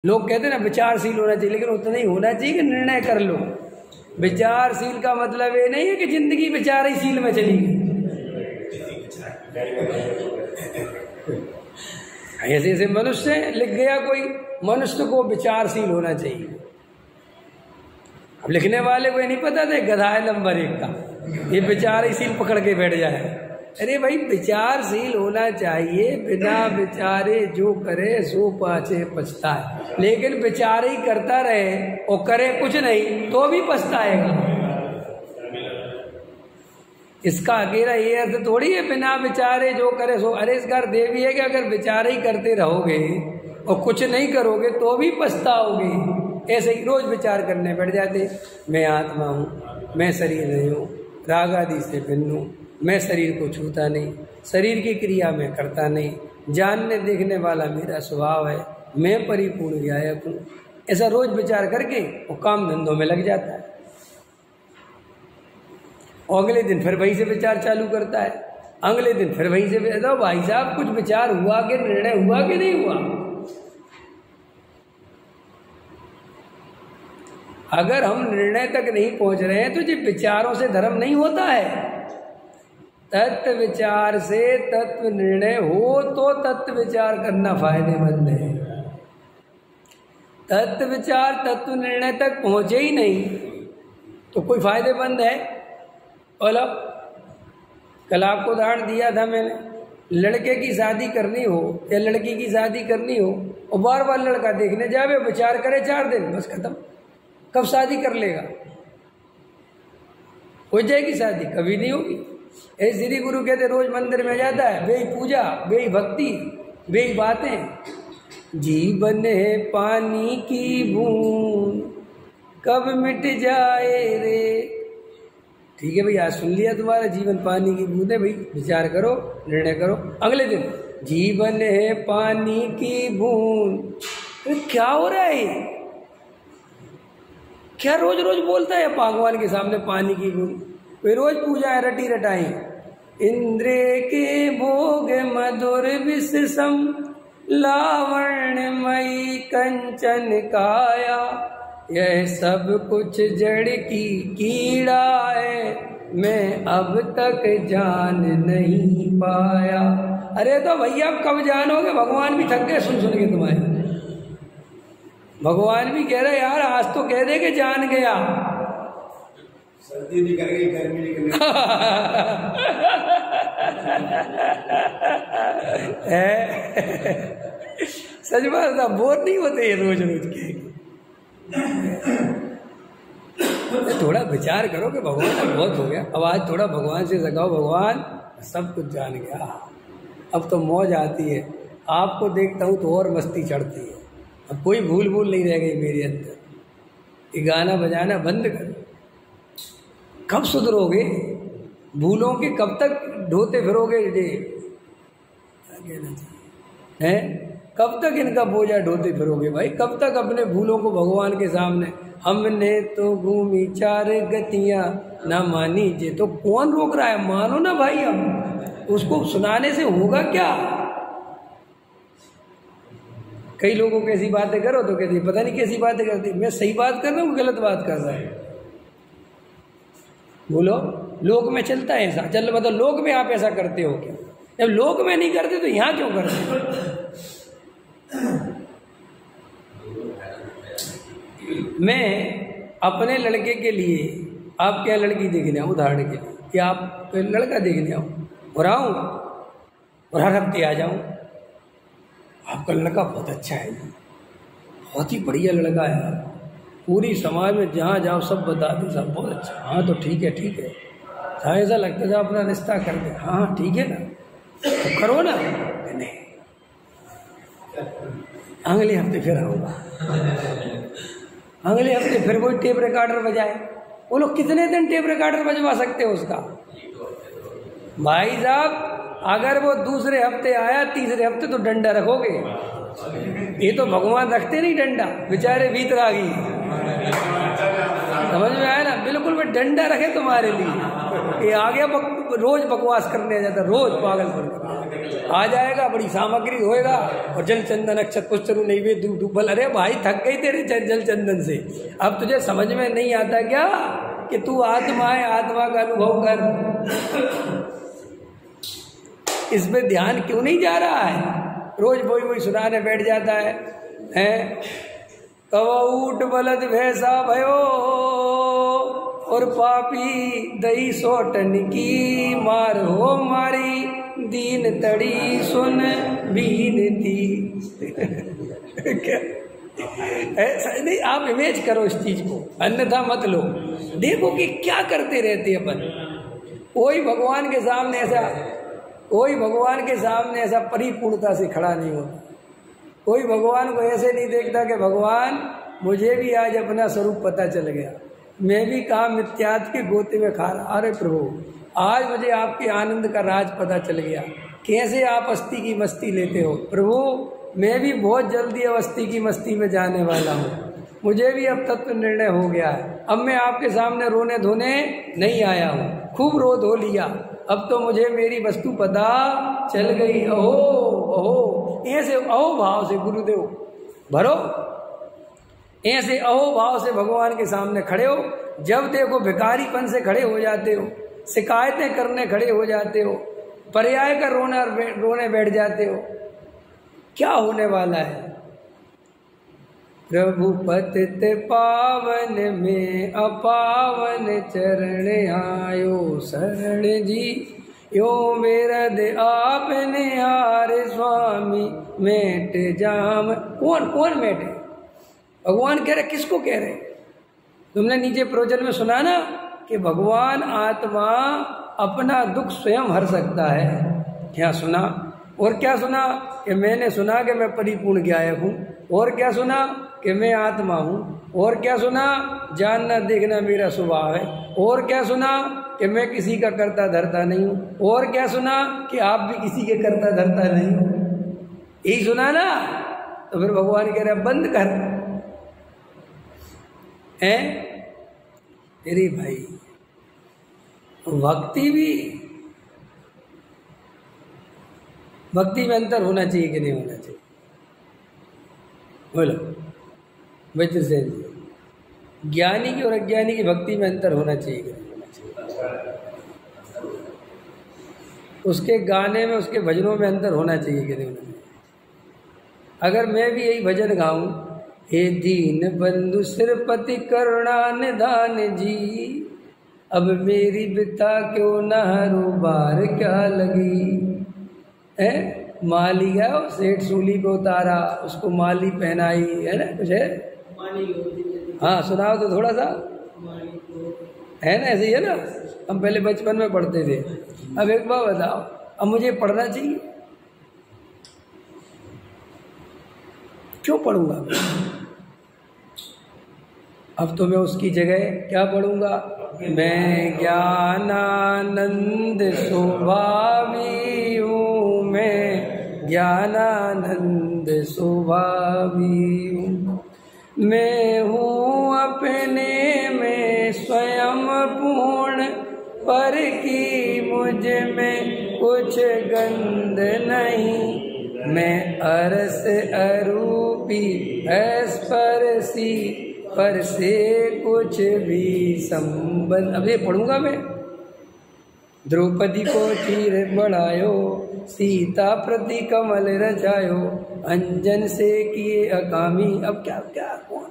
लोग कहते हैं ना विचारशील होना चाहिए, लेकिन उतना ही होना चाहिए कि निर्णय कर लो। विचारशील का मतलब ये नहीं है कि जिंदगी विचारशील में चली गई। ऐसे ऐसे मनुष्य लिख गया कोई, मनुष्य को विचारशील होना चाहिए। अब लिखने वाले को ये नहीं पता था गधा है नंबर 1 का, ये विचारशील पकड़ के बैठ जाए। अरे भाई विचारशील होना चाहिए, बिना विचारे जो करे सो पाछे पछताए। लेकिन विचार ही करता रहे और करे कुछ नहीं तो भी पछताएगा। इसका अकेला ये अर्थ थोड़ी है बिना विचारे जो करे सो। अरे इसका अर्थ ये भी है कि अगर विचार ही करते रहोगे और कुछ नहीं करोगे तो भी पछताओगे। ऐसे ही रोज विचार करने बैठ जाते, मैं आत्मा हूँ, मैं शरीर नहीं हूँ, राग आदि से भिन्न हूँ, मैं शरीर को छूता नहीं, शरीर की क्रिया मैं करता नहीं, जानने देखने वाला मेरा स्वभाव है, मैं परिपूर्ण गायक हूँ। ऐसा रोज विचार करके वो काम धंधों में लग जाता है। अगले दिन फिर वहीं से विचार चालू करता है, अगले दिन फिर वहीं से। तो भाई साहब कुछ विचार हुआ कि निर्णय हुआ कि नहीं हुआ? अगर हम निर्णय तक नहीं पहुंच रहे हैं तो जी विचारों से धर्म नहीं होता है। तत्व विचार से तत्व निर्णय हो तो तत्व विचार करना फायदेमंद है। तत्व विचार तत्व निर्णय तक पहुंचे ही नहीं तो कोई फायदेमंद है? बोलो। कल आपको उदाहरण दिया था मैंने, लड़के की शादी करनी हो या लड़की की शादी करनी हो और बार बार लड़का देखने जावे, विचार करे 4 दिन, बस खत्म। कब शादी कर लेगा? हो जाएगी शादी? कभी नहीं होगी। ऐसे श्री गुरु कहते रोज मंदिर में जाता है, बेही पूजा, बेही भक्ति, बेही बातें। जीवन है पानी की बूंद, कब मिट जाए रे। ठीक है भाई, आज सुन लिया तुम्हारा जीवन पानी की बूंद है, भाई विचार करो, निर्णय करो। अगले दिन जीवन है पानी की बूंद। क्या हो रहा है? क्या रोज रोज बोलता है भगवान के सामने पानी की बूंद? वे रोज पूजा है रटी रटाई। इंद्र के भोग मधुर विषम, लावण्यमयी कंचन काया, यह सब कुछ जड़ की कीड़ा है, मैं अब तक जान नहीं पाया। अरे तो भैया आप कब जानोगे? भगवान भी थक गए सुन सुन के तुम्हारे। भगवान भी कह रहे यार आज तो कह दे कि जान गया। सर्दी निकल गई, गर्मी निकल गई। सच बात था, बोर नहीं होते ये रोज रोज के। थोड़ा विचार करो कि भगवान बहुत हो गया, अब आज थोड़ा भगवान से सगाओ। भगवान सब कुछ जान गया, अब तो मौज आती है। आपको देखता हूँ तो और मस्ती चढ़ती है। अब कोई भूल भूल नहीं रह गई मेरे अंदर। ये गाना बजाना बंद करो। कब सुधरोगे? भूलों के कब तक ढोते फिरोगे? ये क्या कहना चाहिए है? कब तक इनका बोझा ढोते फिरोगे भाई? कब तक अपने भूलों को भगवान के सामने? हमने तो घूमी 4 गतियां ना मानी जे, तो कौन रोक रहा है? मानो ना भाई। अब उसको सुनाने से होगा क्या? कई लोगों को ऐसी बातें करो तो कहती पता नहीं कैसी बातें करती। मैं सही बात कर रहा हूँ, गलत बात कर रहा है? बोलो। लोक में चलता है ऐसा। चल मतलब लोक में आप ऐसा करते हो क्या? जब लोक में नहीं करते तो यहाँ क्यों करते? मैं अपने लड़के के लिए, आप क्या लड़की देखने आओ उदाहरण के लिए, कि आप लड़का देखने आओ और आऊँ और हर हफ्ते आ जाऊँ, आपका लड़का बहुत अच्छा है, बहुत ही बढ़िया लड़का है, पूरी समाज में जहाँ जाओ सब बताते सब बहुत अच्छा। हाँ तो ठीक है ठीक है। हाँ ऐसा लगता था अपना रिश्ता कर दे। हाँ ठीक है ना, तो करो ना। नहीं, अगले हफ्ते फिर आऊँगा, अगले हफ्ते फिर कोई टेप रिकॉर्डर बजाए। वो लोग कितने दिन टेप रिकॉर्डर बजवा सकते हो उसका? भाई साहब अगर वो दूसरे हफ्ते आया, तीसरे हफ्ते तो डंडा रखोगे। ये तो भगवान रखते नहीं डंडा, बेचारे वीतरागी। समझ में आया ना? बिल्कुल मैं डंडा रखे तुम्हारे लिए। ये आ गया रोज बकवास करने आ जाता, रोज पागलपन आ जाएगा, बड़ी सामग्री होएगा और जल चंदन अक्षत पुष्टरु नैवेद्य धूपल। अरे भाई थक गई तेरे जल चंदन से, अब तुझे समझ में नहीं आता क्या कि तू आत्मा है, आत्मा का अनुभव कर। इस पे ध्यान क्यों नहीं जा रहा है? रोज वही सुनाने बैठ जाता है, हैं? कवा ऊट बलद भैंसा भयो और पापी दही सोटन की मार हो मारी दीन तड़ी सुन बीनती। क्या ऐसा नहीं, आप इमेज करो इस चीज को, अन्यथा मत लो। देखो कि क्या करते रहते अपन। कोई भगवान के सामने ऐसा परिपूर्णता से खड़ा नहीं होता। कोई भगवान को ऐसे नहीं देखता कि भगवान मुझे भी आज अपना स्वरूप पता चल गया, मैं भी काम मिथ्यात्व के गोते में खा रहा। अरे प्रभु, आज मुझे आपके आनंद का राज पता चल गया, कैसे आप अस्थि की मस्ती लेते हो। प्रभु, मैं भी बहुत जल्दी अवस्थी की मस्ती में जाने वाला हूँ, मुझे भी अब तत्व निर्णय हो गया है। अब मैं आपके सामने रोने धोने नहीं आया हूँ, खूब रो धो लिया, अब तो मुझे मेरी वस्तु पता चल गई। अहो अहो, ऐसे अहो भाव से गुरुदेव भरो, ऐसे अहो भाव से भगवान के सामने खड़े हो। जब देखो भिखारीपन से खड़े हो जाते हो, शिकायतें करने खड़े हो जाते हो, पर्याय का रोने बैठ जाते हो, क्या होने वाला है? प्रभु पतित पावन में अपावन चरण आयो शरण जी, यो मेरद आपने हार स्वामी मेट जाम। कौन मेटे? भगवान कह रहे, किसको कह रहे? तुमने नीचे प्रवचन में सुना ना कि भगवान आत्मा अपना दुख स्वयं हर सकता है। क्या सुना? और क्या सुना? कि मैंने सुना कि मैं परिपूर्ण ज्ञायक हूँ। और क्या सुना? कि मैं आत्मा हूँ। और क्या सुना? जानना देखना मेरा स्वभाव है। और क्या सुना? कि मैं किसी का करता धरता नहीं हूँ। और क्या सुना? कि आप भी किसी के करता धरता नहीं हो। यही सुना ना? तो फिर भगवान कह रहे बंद कर है तेरी भाई। भक्ति में अंतर होना चाहिए कि नहीं होना चाहिए? बोलो वज्रसेन जी, ज्ञानी की और अज्ञानी की भक्ति में अंतर होना चाहिए कि नहीं होना चाहिए? उसके गाने में, उसके भजनों में अंतर होना चाहिए कि नहीं होना चाहिए? अगर मैं भी यही भजन गाऊं, हे दीन बंधु सिरपति करुणा निधान जी, अब मेरी बिता क्यों न हरू बार क्या लगी है। माली गया, सेठ सूली पे उतारा, उसको माली पहनाई, है ना? कुछ है? हाँ सुनाओ तो थोड़ा सा, है ना? ऐसे ही है ना? हम पहले बचपन में पढ़ते थे। अब एक बार बताओ, अब मुझे पढ़ना चाहिए, क्यों पढ़ूंगा? अब तो मैं उसकी जगह क्या पढ़ूंगा? मैं ज्ञानानंद स्वभावी हूँ, मैं ज्ञानानंद स्वभावी हूँ, मैं हूँ अपने में स्वयं पूर्ण, पर की मुझ में कुछ गंध नहीं, मैं अरस अरूपी स्पर्शी, पर से कुछ भी संबंध। अब ये पढ़ूंगा मैं। द्रौपदी को चीर बढ़ायो, सीता प्रति कमल रचायो, अंजन से किए अकामी। अब क्या क्या कौन?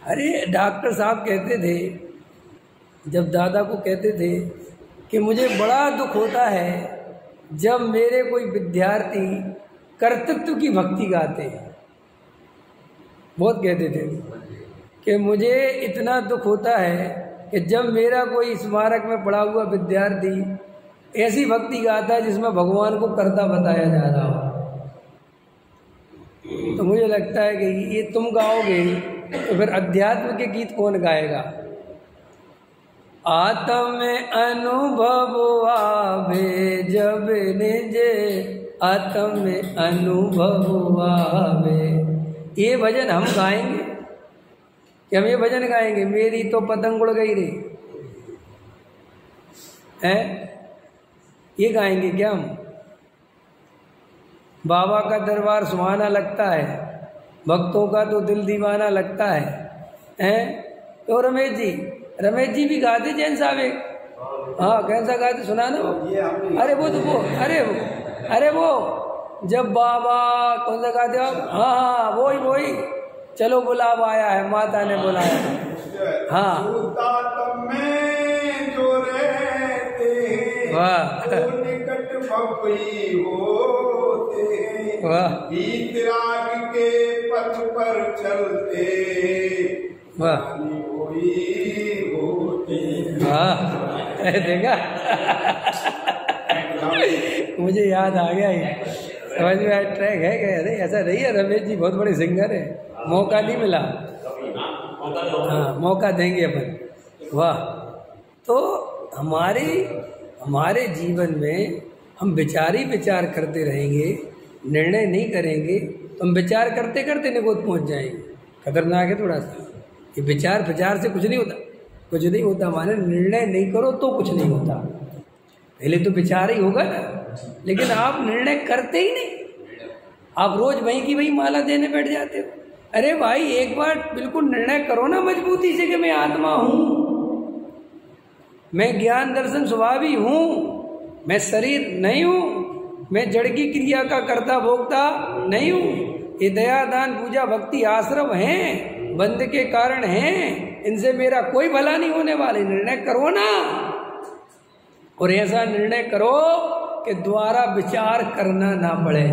अरे डॉक्टर साहब कहते थे, जब दादा को कहते थे कि मुझे बड़ा दुख होता है जब मेरे कोई विद्यार्थी कर्तृत्व की भक्ति गाते हैं। बहुत कहते थे कि मुझे इतना दुख होता है कि जब मेरा कोई स्मारक में पढ़ा हुआ विद्यार्थी ऐसी भक्ति गाता है जिसमें भगवान को कर्ता बताया जा रहा हो। तो मुझे लगता है कि ये तुम गाओगे तो फिर अध्यात्म के गीत कौन गाएगा? आत्म अनुभव आवे जब निज आत्म में अनुभव आवे। ये भजन हम गाएंगे कि हम ये भजन गाएंगे, मेरी तो पतंग उड़ गई रे, हैं? ये गाएंगे क्या हम? बाबा का दरबार सुहाना लगता है, भक्तों का तो दिल दीवाना लगता है, हैं? तो रमेश जी भी गाते जैन साहब एक, हाँ कैसा गाते सुना ना वो? अरे वो तो वो, अरे वो जब बाबा कौन सा गाते आप? हाँ वही चलो बुलावा आया है, माता ने बुलाया है। हाँ वाह वाह के पथ पर चलते वाह देखा मुझे याद आ गया ही, समझ में आया ट्रैक है क्या? अरे ऐसा नहीं है, रमेश जी बहुत बड़े सिंगर है, मौका नहीं मिला। हाँ मौका देंगे अपन। वाह, तो हमारे जीवन में हम विचार करते रहेंगे, निर्णय नहीं करेंगे तो हम विचार करते करते निगोद पहुंच जाएंगे। खतरनाक है थोड़ा सा ये विचार से कुछ नहीं होता माने निर्णय नहीं करो तो कुछ नहीं होता। पहले तो विचार ही होगा ना, लेकिन आप निर्णय करते ही नहीं, आप रोज वहीं की वही माला देने बैठ जाते हो। अरे भाई एक बार बिल्कुल निर्णय करो ना मजबूती से कि मैं आत्मा हूं, मैं ज्ञान दर्शन स्वभावी हूं, मैं शरीर नहीं हूं, मैं जड़ की क्रिया का कर्ता भोक्ता नहीं हूं, ये दया दान पूजा भक्ति आश्रम हैं, बंध के कारण हैं, इनसे मेरा कोई भला नहीं होने वाले। निर्णय करो ना, और ऐसा निर्णय करो कि दोबारा विचार करना ना पड़े।